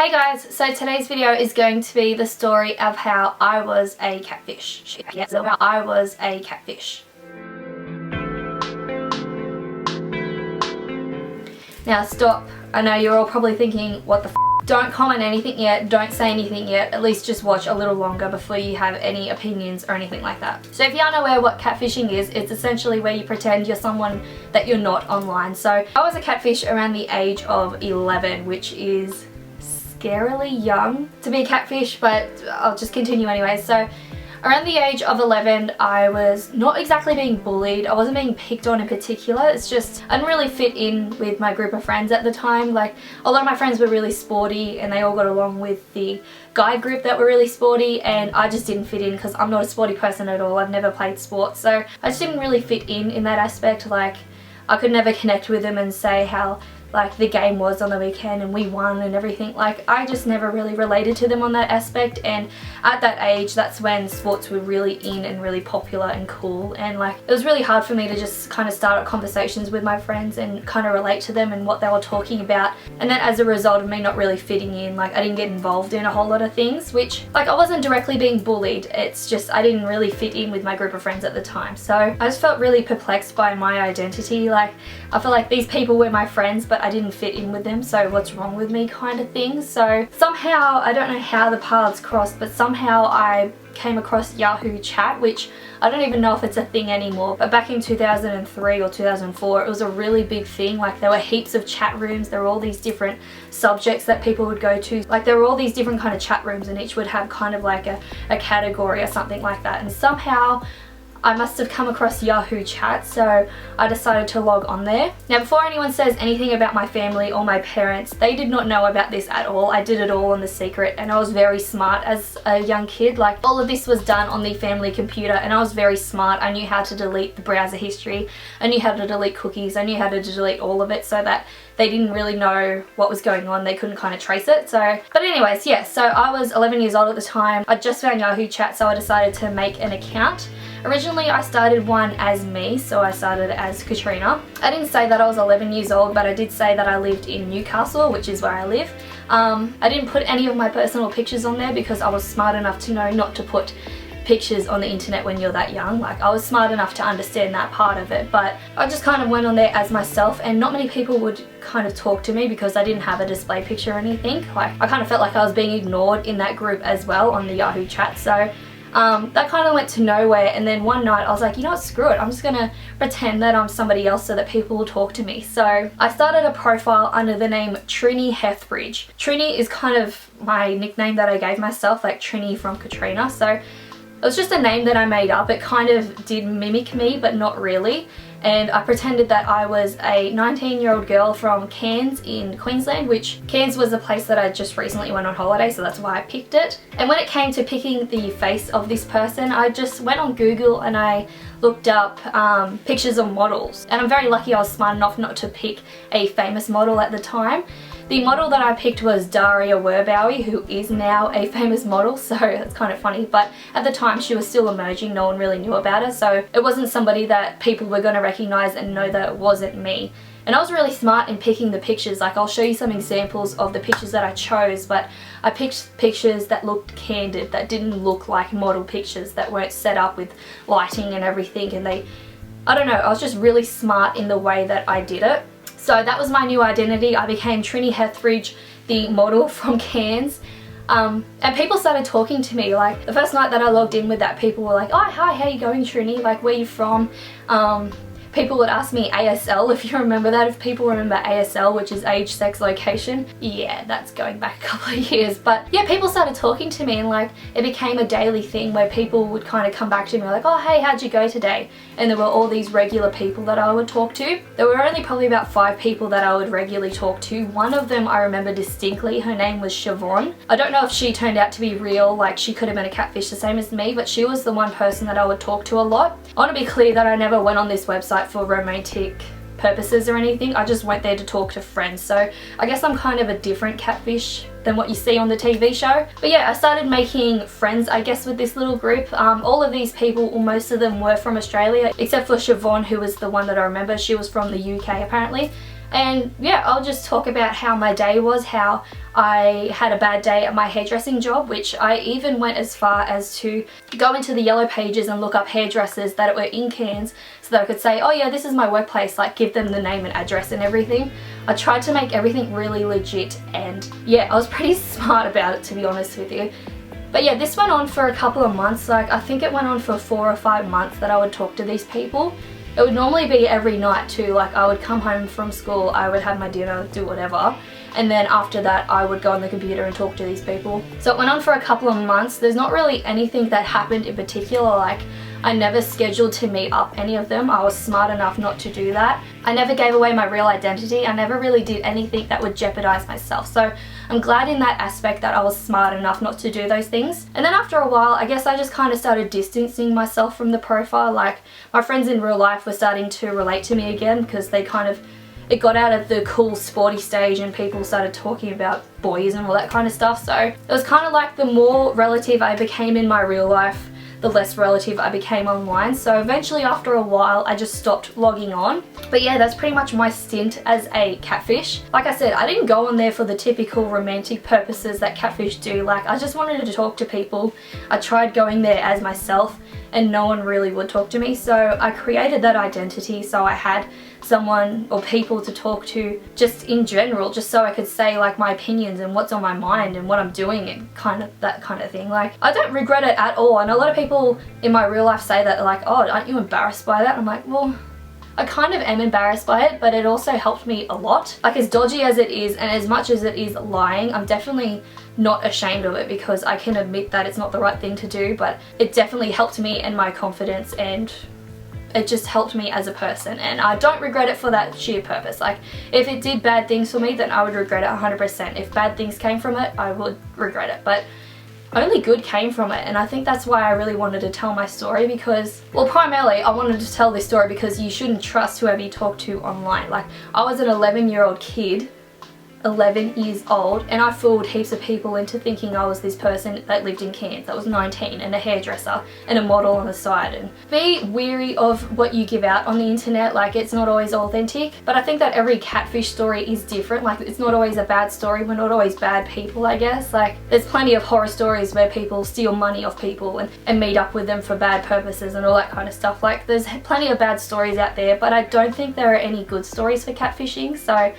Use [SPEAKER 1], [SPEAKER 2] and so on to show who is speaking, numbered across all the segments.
[SPEAKER 1] Hey guys, so today's video is going to be the story of how I was a catfish. I was a catfish. Now stop. I know you're all probably thinking, what the f***? Don't comment anything yet, don't say anything yet, at least just watch a little longer before you have any opinions or anything like that. So if you aren't aware what catfishing is, it's essentially where you pretend you're someone that you're not online. So I was a catfish around the age of 11, which is scarily young to be a catfish, but I'll just continue anyway. So around the age of 11, I was not exactly being bullied. I wasn't being picked on in particular. It's just I didn't really fit in with my group of friends at the time. Like, a lot of my friends were really sporty and they all got along with the guy group that were really sporty, and I just didn't fit in because I'm not a sporty person at all. I've never played sports, so I just didn't really fit in that aspect. Like, I could never connect with them and say how like the game was on the weekend and we won and everything. Like, I just never really related to them on that aspect, and at that age that's when sports were really in and really popular and cool, and like it was really hard for me to just kind of start up conversations with my friends and kind of relate to them and what they were talking about. And then as a result of me not really fitting in, like I didn't get involved in a whole lot of things, which like I wasn't directly being bullied, it's just I didn't really fit in with my group of friends at the time. So I just felt really perplexed by my identity. Like, I feel like these people were my friends but I didn't fit in with them, so what's wrong with me kind of thing. So somehow, I don't know how the paths crossed, but somehow I came across Yahoo Chat, which I don't even know if it's a thing anymore, but back in 2003 or 2004 it was a really big thing. Like, there were heaps of chat rooms, there were all these different subjects that people would go to. Like, there were all these different kind of chat rooms and each would have kind of like a category or something like that, and somehow I must have come across Yahoo Chat, so I decided to log on there. Now, before anyone says anything about my family or my parents, they did not know about this at all. I did it all in the secret, and I was very smart as a young kid. Like, all of this was done on the family computer and I was very smart. I knew how to delete the browser history, I knew how to delete cookies, I knew how to delete all of it so that they didn't really know what was going on. They couldn't kind of trace it. So, but anyways, yeah, so I was 11 years old at the time. I just found Yahoo Chat, so I decided to make an account. Originally I started one as me, so I started as Katrina. I didn't say that I was 11 years old, but I did say that I lived in Newcastle, which is where I live. I didn't put any of my personal pictures on there because I was smart enough to know not to put pictures on the internet when you're that young. Like, I was smart enough to understand that part of it, but I just kind of went on there as myself, and not many people would kind of talk to me because I didn't have a display picture or anything. Like, I kind of felt like I was being ignored in that group as well on the Yahoo Chat, so that kind of went to nowhere. And then one night I was like, you know what, screw it, I'm just gonna pretend that I'm somebody else so that people will talk to me. So I started a profile under the name Trini Hethbridge. Trini is kind of my nickname that I gave myself, like Trini from Katrina. So it was just a name that I made up. It kind of did mimic me, but not really. And I pretended that I was a 19-year-old girl from Cairns in Queensland, which Cairns was a place that I just recently went on holiday, so that's why I picked it. And when it came to picking the face of this person, I just went on Google and I looked up pictures of models. And I'm very lucky I was smart enough not to pick a famous model at the time. The model that I picked was Daria Werbowie, who is now a famous model, so it's kind of funny, but at the time she was still emerging, no one really knew about her, so it wasn't somebody that people were going to recognize and know that it wasn't me. And I was really smart in picking the pictures. Like, I'll show you some examples of the pictures that I chose, but I picked pictures that looked candid, that didn't look like model pictures, that weren't set up with lighting and everything, and I don't know, I was just really smart in the way that I did it. So that was my new identity. I became Trini Hethbridge, the model from Cairns. And people started talking to me. Like, the first night that I logged in with that, people were like, oh, hi, how you going, Trini? Like, where you from? People would ask me ASL, if you remember that, if people remember ASL, which is age, sex, location. Yeah, that's going back a couple of years. But yeah, people started talking to me, and like, it became a daily thing where people would kind of come back to me like, oh, hey, how'd you go today? And there were all these regular people that I would talk to. There were only probably about 5 people that I would regularly talk to. One of them I remember distinctly. Her name was Siobhan. I don't know if she turned out to be real, like she could have been a catfish the same as me, but she was the one person that I would talk to a lot. I want to be clear that I never went on this website for romantic purposes or anything. I just went there to talk to friends, so I guess I'm kind of a different catfish than what you see on the TV show. But yeah, I started making friends, I guess, with this little group. All of these people, or most of them, were from Australia, except for Siobhan, who was the one that I remember. She was from the UK apparently. And yeah, I'll just talk about how my day was, how I had a bad day at my hairdressing job, which I even went as far as to go into the yellow pages and look up hairdressers that were in Cairns so that I could say, oh yeah, this is my workplace, like give them the name and address and everything. I tried to make everything really legit, and yeah, I was pretty smart about it, to be honest with you. But yeah, this went on for a couple of months. Like I think it went on for 4 or 5 months that I would talk to these people. It would normally be every night too. Like I would come home from school, I would have my dinner, do whatever, and then after that I would go on the computer and talk to these people. So it went on for a couple of months. There's not really anything that happened in particular. Like I never scheduled to meet up any of them. I was smart enough not to do that. I never gave away my real identity. I never really did anything that would jeopardize myself. So I'm glad in that aspect that I was smart enough not to do those things. And then after a while, I guess I just kind of started distancing myself from the profile. Like my friends in real life were starting to relate to me again, because they kind of, it got out of the cool sporty stage and people started talking about boys and all that kind of stuff. So it was kind of like the more relative I became in my real life, the less relative I became online. So eventually after a while I just stopped logging on. But yeah, that's pretty much my stint as a catfish. Like I said, I didn't go on there for the typical romantic purposes that catfish do. Like I just wanted to talk to people. I tried going there as myself and no one really would talk to me, so I created that identity so I had someone or people to talk to just in general, just so I could say like my opinions and what's on my mind and what I'm doing and kind of that kind of thing. Like I don't regret it at all, and a lot of people in my real life say that, they're like, oh, aren't you embarrassed by that? I'm like, well, I kind of am embarrassed by it, but it also helped me a lot. Like as dodgy as it is and as much as it is lying, I'm definitely not ashamed of it, because I can admit that it's not the right thing to do, but it definitely helped me and my confidence, and it just helped me as a person, and I don't regret it for that sheer purpose. Like if it did bad things for me, then I would regret it 100%. If bad things came from it, I would regret it, but only good came from it. And I think that's why I really wanted to tell my story, because, well, primarily I wanted to tell this story because you shouldn't trust whoever you talk to online. Like I was an 11-year-old kid, 11 years old, and I fooled heaps of people into thinking I was this person that lived in Cairns that was 19 and a hairdresser and a model on the side. And be wary of what you give out on the internet. Like it's not always authentic, but I think that every catfish story is different. Like it's not always a bad story. We're not always bad people, I guess. Like there's plenty of horror stories where people steal money off people and meet up with them for bad purposes and all that kind of stuff. Like there's plenty of bad stories out there, but I don't think there are any good stories for catfishing. So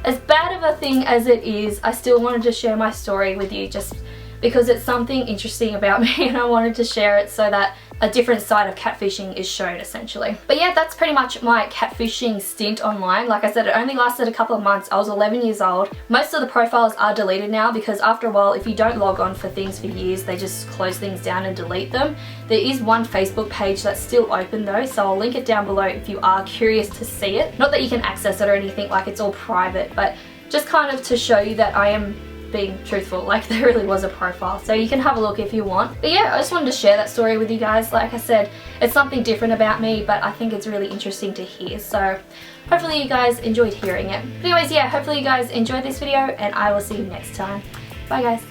[SPEAKER 1] as bad of a thing as it is, I still wanted to share my story with you, just because it's something interesting about me and I wanted to share it so that a different side of catfishing is shown, essentially. But yeah, that's pretty much my catfishing stint online. Like I said, it only lasted a couple of months. I was 11 years old. Most of the profiles are deleted now, because after a while, if you don't log on for things for years, they just close things down and delete them. There is one Facebook page that's still open though, so I'll link it down below if you are curious to see it. Not that you can access it or anything, like it's all private, but just kind of to show you that I am being truthful. Like there really was a profile, so you can have a look if you want. But yeah, I just wanted to share that story with you guys. Like I said, it's something different about me, but I think it's really interesting to hear, so hopefully you guys enjoyed hearing it. But anyways, yeah, hopefully you guys enjoyed this video, and I will see you next time. Bye guys.